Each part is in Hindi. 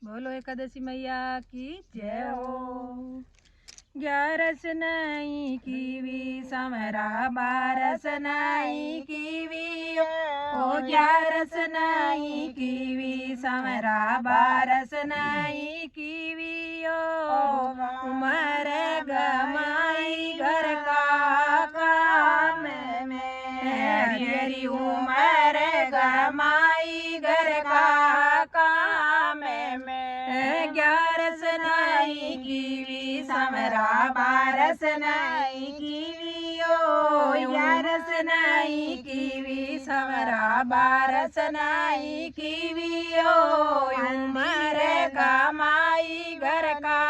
बोलो एकादशी मैया की जय हो। 11 नहीं कीवी समरा 12 नहीं कीवी ओ 11 नहीं कीवी समरा 12 नहीं कीवी ओ उमर गमाई घर का काम में हरी हरी उमर गमाई घर का काम में 11 नहीं कीवी समरा 12 नहीं कीवी ओ 11 नहीं कीवी समरा 12 नहीं कीवी ओ उमर कमाई घर का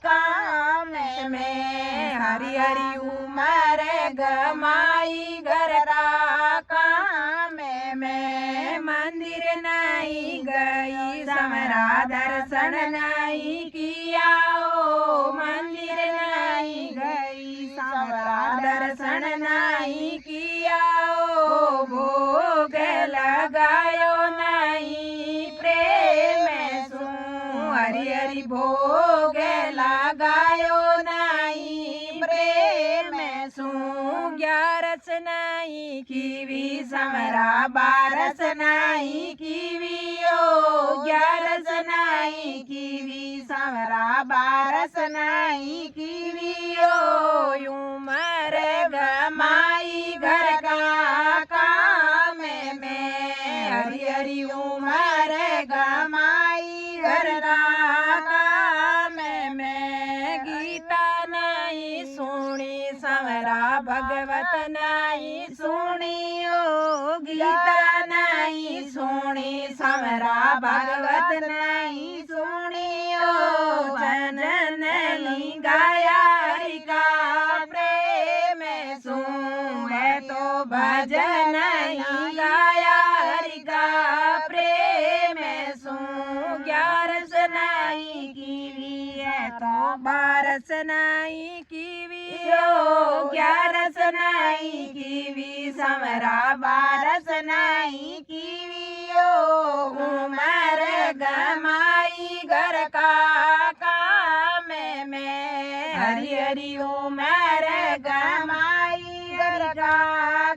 काम में हरी हरी उमर गमाई घर का काम में मंदिर नहीं गई समरा दर्शन नहीं किया ओ मंदिर नहीं गई समरा दर्शन नहीं किया ओ भोग लगायो नहीं प्रेम सु हरि हरि भोग लगायो नहीं प्रेम सु 11 नहीं कीवी समरा 12 नहीं कीवी ओ 11 नहीं कीवी समरा 12 नहीं कीवी ओ उमर गमाई घर का काम में हरी हरी उमर गमाई घर का काम में गीता नहीं सुनी समरा भगवत नहीं सुनी ओ गीता नहीं सुनी समरा भगवत नहीं सुनी ओ जनन गाया हरि का प्रेम सु है तो भजन गाया हरि का प्रेम सु 11 नहीं कीवी है तो 12 नहीं कीवी ओ 11 नहीं कीवी समरा 12 नहीं कीवी ओ उमर गमाई घर का काम में हरी हरी उमर गमाई घर का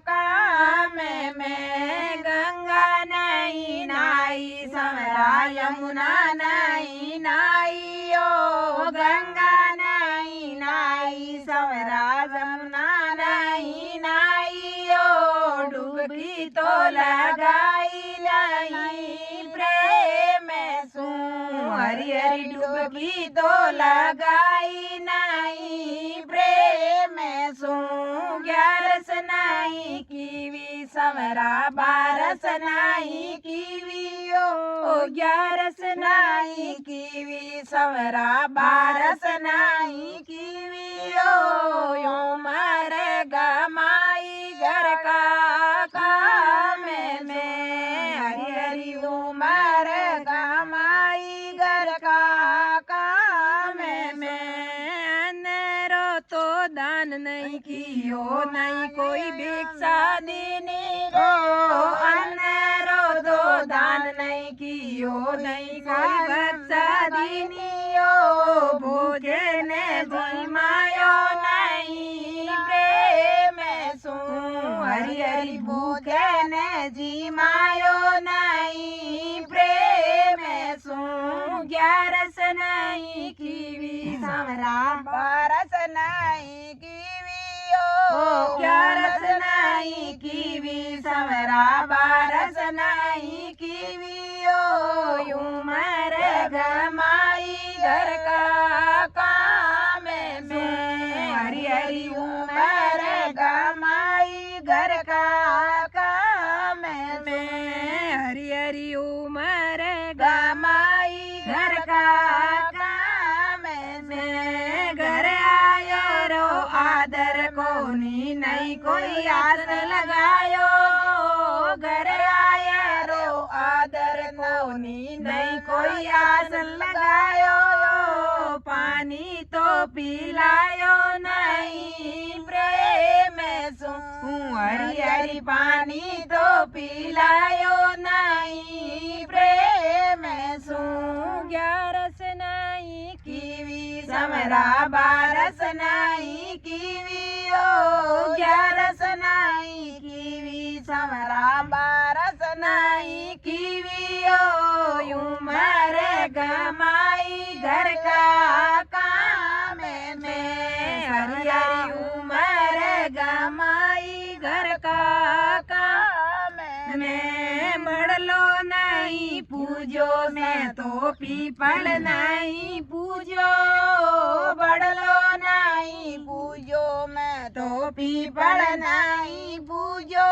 काम में गंगा नहीं नाई समरा यमुना नहीं नाई ओ गंगा नहीं नाई समरा यमुना नहीं नाई ओ डुबकी तो लगाई नहीं प्रेम सु हरी हरी डुबकी तो लगाई नहीं प्रेम सु 11 नहीं कीवी समरा 12 नहीं कीवी ओ 11 नहीं कीवी समरा 12 नहीं कीवी ओ उमर गमाई घर का काम में हरी हरी उमर गमाई घर का काम में अनरो तो दान नहीं कियो नहीं कोई भिक्षा देने को अनरो तो दान नहीं कियो नहीं कोई भिक्षा देनियो भोजन जिमायो नहीं प्रेम सु हरि हरि भोजन जिमायो नहीं प्रेम सु 11 नहीं कीवी समरा 12 नहीं कीवी ओ 11 नहीं कीवी समरा 12 नहीं कीवी ओ उमर गमाई घर का काम में हरी हरी उमर गमाई घर का काम में हरी हरी उमर गमाई घर का काम में घर आयो रो आदर कोनी नहीं कोई आस लगायो घर आया रो आदर कोनी नहीं कोई आस लगायो पानी तो पिलायो नहीं प्रेम सु हरी हरी पानी तो पिलायो नहीं प्रेम सु 11 समरा बारस नहीं कीवियो 11 नहीं कीवी समरा बारस नहीं कीवियो उमर गमाई घर का काम में हरी हरी उमर गमाई घर का काम में बढ़लो नहीं पूजो मैं तो पीपल नहीं पूजो बढ़लो नहीं पूजो मैं तो पीपल नहीं पूजो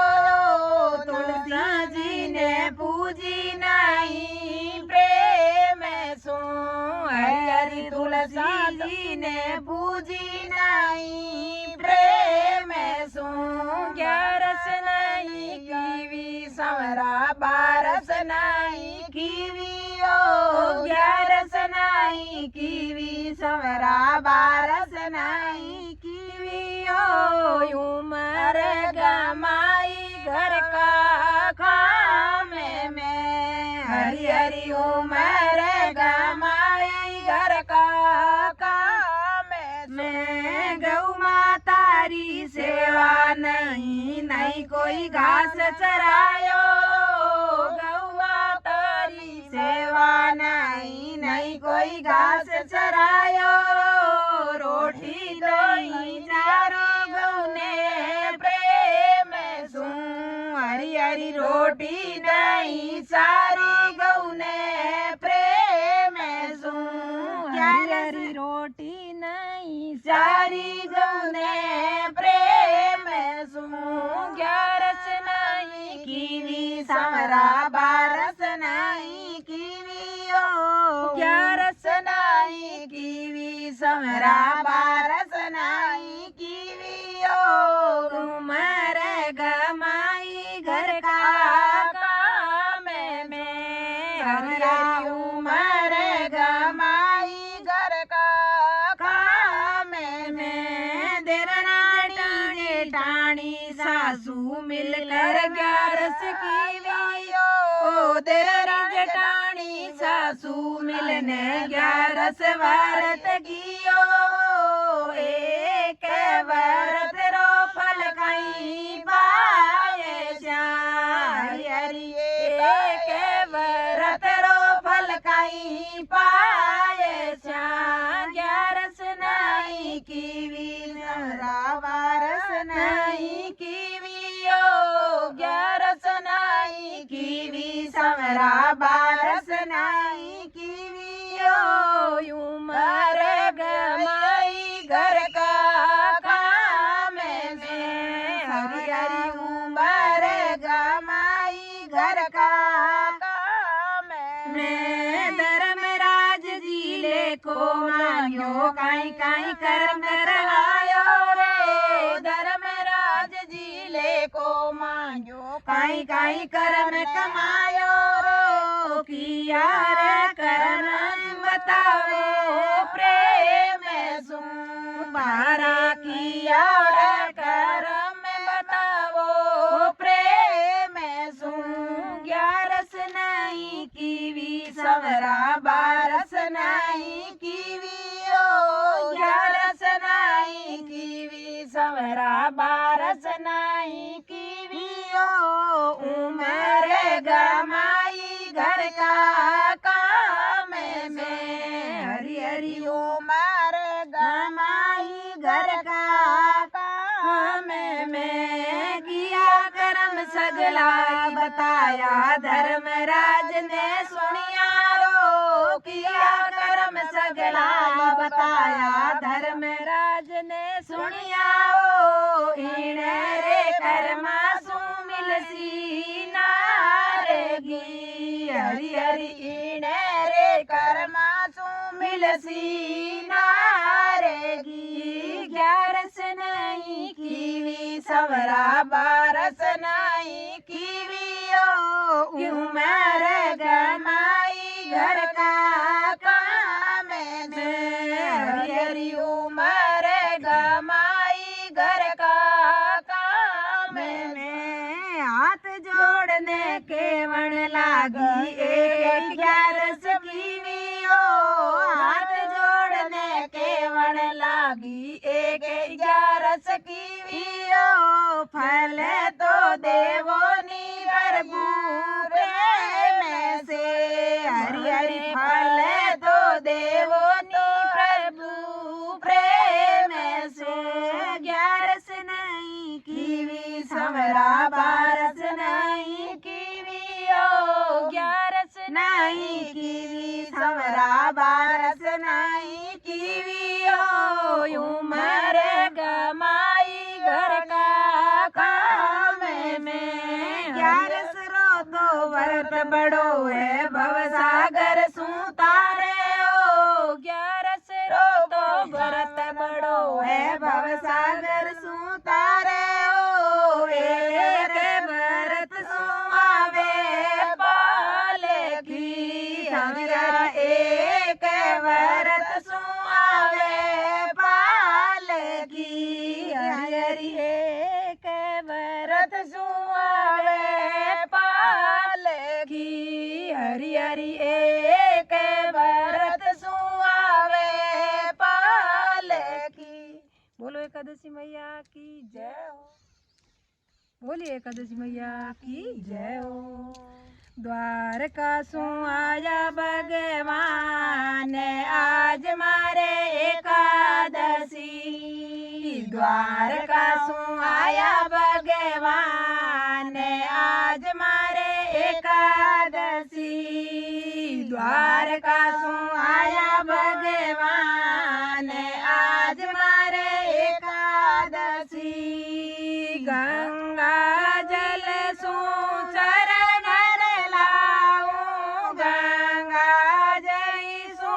तुलसी जी ने पूजी नहीं प्रेम सो हरि हरि तुलसी जी ने पूजी नहीं प्रेम सो 11 नहीं कीवी समरा बारस नहीं कीवियो 11 नहीं कीवी समरा बारस नहीं कीवियो उमर गमाई घर का काम में हरी हरी उमर गमाई घर का काम में गौ मातारी सेवा नहीं कोई घास चरायो गौ मातारी सेवा नहीं कोई घास चरायो रोटी दही चारो गौ ने प्रेम सू हरी हरी रोटी दही सारी गौ ने प्रेम सू हरी हरी रोटी नहीं सारी गौ ने प्रेम सू 11 नहीं कीवी समरा बारस नहीं कीवियो 11 नहीं कीवी समरा बारस नहीं कीवियो उमर गमाई घर का काम में हरी हरी उमर गमाई घर का काम में देरानी जेठानी सासू मिलकर 11 कीवियो देरानी जेठानी सासू मिलने 11 व्रत कियो एक व्रत रो फल कहीं पाए हरी हरी एक व्रत रो फल कहीं पाए 11 नहीं कीवी समरा बारस नहीं कीवियो 11 नहीं कीवी समरा बारस नहीं कीवियो उमर गमाई घर का काम में हरी हरी उमर गमाई घर का काम में धर्मराज जी ले को मांगो काई काई कर्म करायो रे धर्मराज जी ले को मांगो काई काई कर्म कमायो किया रे कर्म बताओ प्रेम सू बारा किया रे कर्म बताओ प्रेम सू 11 नहीं कीवी समरा बारस नहीं कीवियो 11 नहीं कीवी समरा बारस नहीं कीवियो उमर गमाई घर का काम में हरी हरी उमर गमाई घर का काम में किया कर्म सगला बताया धर्मराज ने सुनिया रो किया कर्म सगला बताया धर्मराज ने सुनिया ओ इने रे कर्मा सु मिलसी नारेगी हरी हरी इने रे कर्मा सु मिलसी नारेगी 11 नहीं कीवी समरा बारस नहीं कीवियो उमर गमाई घर का काम में हरी हरी उमर गमाई घर का काम में हाथ जोड़ने केवण लागी एक 11 कीवियो हाथ जोड़ने केवण मागी 11 कीवियो फल तो देवोनी प्रभु प्रेम से हरि हरि फल तो देवोनी प्रभु प्रेम से 11 नहीं कीवी समरा 12 नहीं कीवियो 11 नहीं कीवी समरा 12 नहीं कीवियो उमर गमाई घर का काम में 11 रो तो व्रत बड़ो है भवसागर सुतारे ओ 11 रो तो व्रत बड़ो है भवसागर सुतारे ओ एक व्रत सुआवे पालकी हमरा एक व्रत सुआवे पालकी हरि हरि एक व्रत सुआवे पालकी हरि हरि एक व्रत सुआवे पालकी। बोलो एकादशी मैया की जय हो। बोलिए एकादशी मैया की जय हो। द्वारका सु आया भगवान आज मारे एकादशी द्वारका सु आया भगवान आज मारे एकादशी द्वारका सु आया भगवान आज मारे एकादशी गंगा जल सु चरण लाऊं गंगा जई सु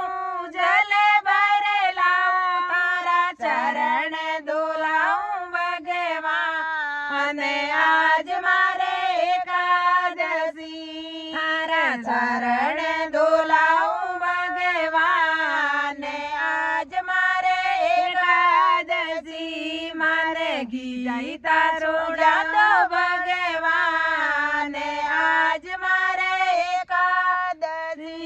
जल भर लाऊं तारा चरण धोलाऊं भगवान आज मारे एकादशी तारा चरण धोलाऊं भगवान आज मारे एकादशी मारे गीता छोड़ा दो भगवान आज मारे एकादशी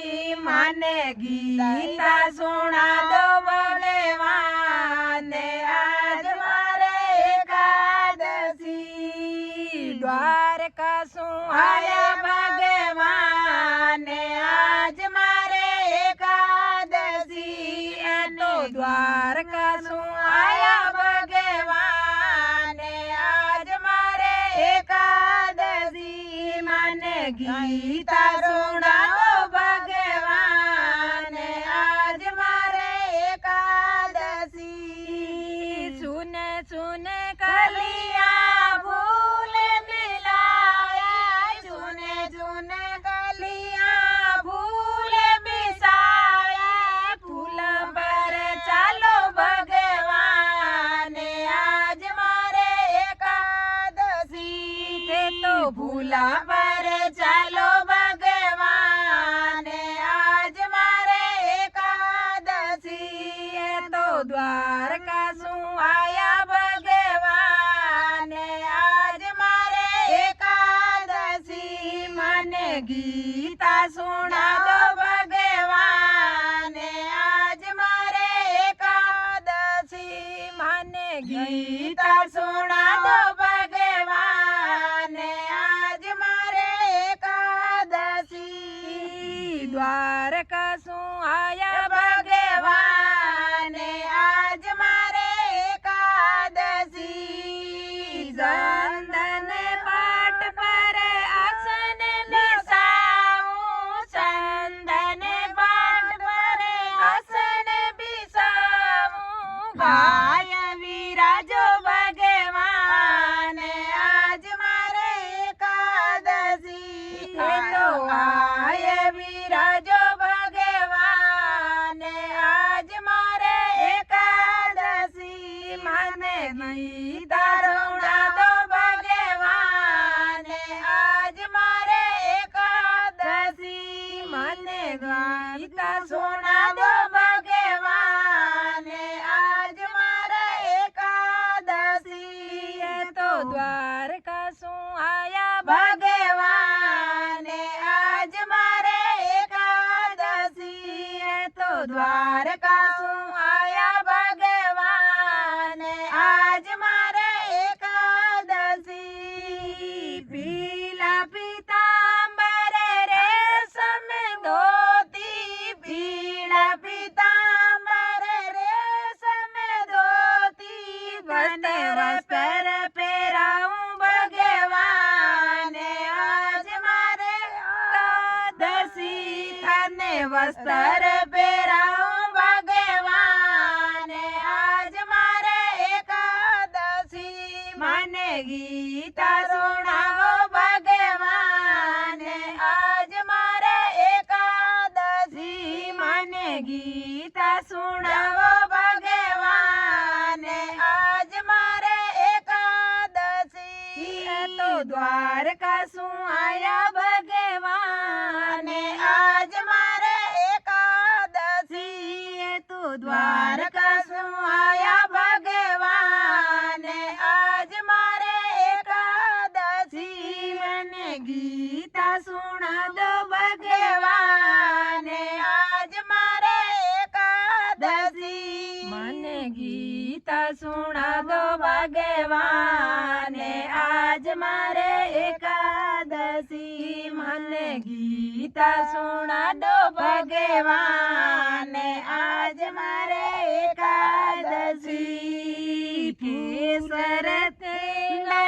माने गीता सुना दो भगवान आज मारे एकादशी द्वारका सु आया भगवान आज मारे एकादशी तो द्वारका सु आया भगवान आज मारे एकादशी माने गीता सुना दो भगवान आज मारे एकादशी सुन सुन कलिया फूल मिलाए सुन सुन कलिया फूल बिसाए फूल पर चालो भगवान आज मारे एकादशी थे तो फूला पर चालो भगवान आज मारे एकादशी तो द्वारका सु आया भगवान आज मारे एकादशी माने गीता सुना दो भगवान आज मारे एकादशी माने गीता सुना दो भगवान आज मारे एकादशी द्वारका सु आया भगवान आज मारे एकादशी चंदन पाट पर आसन बिसाऊं चंदन पाट पर आसन बिसाऊं गाय विराजो भगवान आज मारे एकादशी तो गाय विराजो भगवान आज मारे एकादशी माने गीता सुना दो भगवान आज मारे एकादशी माने गीता सुना दो भगवान आज मारे एकादशी तो द्वारका सु आया भगवान आज मारे एकादशी तो द्वारका सु आया भगवान અસ્તર પહેરાવું ભગવાને આજ મારે એકાદશી મને ગીતા સુણાવો ભગવાને આજ મારે એકાદશી મને ગીતા સુણાવો ભગવાને આજ મારે એકાદશી તો દ્વારકા શું આયા ભગવાને આજ મારે એકાદશી તો દ્વારકા શું આયા ભગવાને આજ મારે એકાદશી મને ગીતા સુણા દો ભગવાને આજ મારે એકાદશી મને ગીતા સુણા દો ભગવાને આજ મારે એકાદશી મને ગીતા સુણા દો ભગવાને આજ મારે એકાદશી કેસર તેલને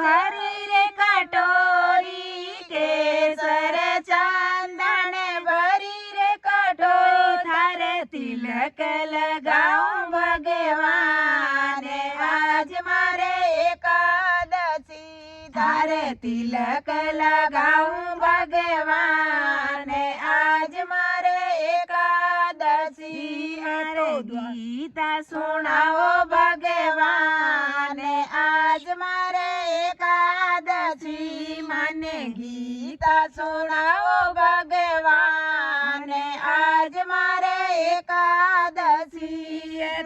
ભરી રે કટોરી કેસર ચાંદન ભરી રે કટોરી થારે તિલક લગાઉં ભગવાને આજ મારે એકાદશી તારે તિલક લગાઉં ભગવાને આજ મારે એકાદશી અરે ગીતા સુણાવો ભગવાને આજ મારે એકાદશી મને ગીતા સુણાવો ભગવાને આજ મારે એકાદશી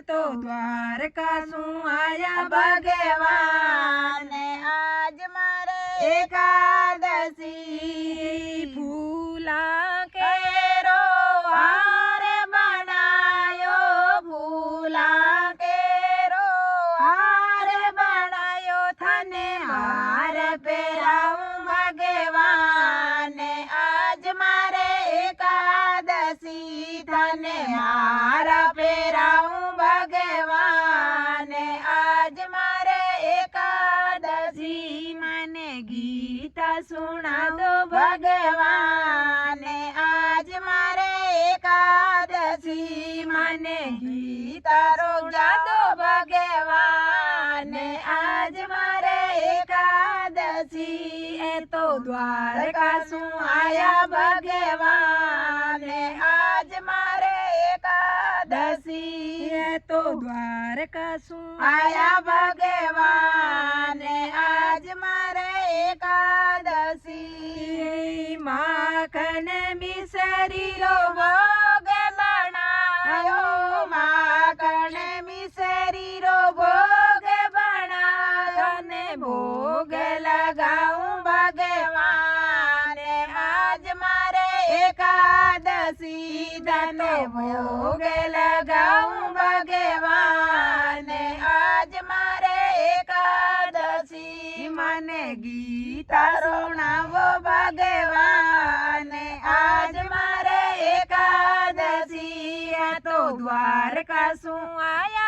તો દ્વારકા શું આયા ભગવાને આજ મારે એકાદશી ફૂલા કેરો હાર બનાયો ફૂલા કેરો હાર બનાયો થને હાર પહેરાવું ભગવાને આજ મારે એકાદશી થને હાર પહેરાવું ભગવાને આજ મારે એકાદશી મને ગીતા સુણા દો ભગવાને આજ મારે એકાદશી મને ગીતા રોજા દો ભગવાને આજ મારે એકાદશી એ તો દ્વારકા શું આયા ભગવાને આજ મારે એકાદશી એ તો દ્વારકા શું આયા ભગવાને આજ મારે એકાદશી માખન મિસરી રો ભોગ બનાયો માખન મિસરી રો ભોગ બનાયો ને ભોગ લગાઉં ભગવાને આજ મારે એકાદશી તને ભોગ લગાઉં ભગવાને આજ મારે એકાદશી મને ગીતા સુણાવો ભગવાને આજ મારે એકાદશી તો દ્વારકા શું આયા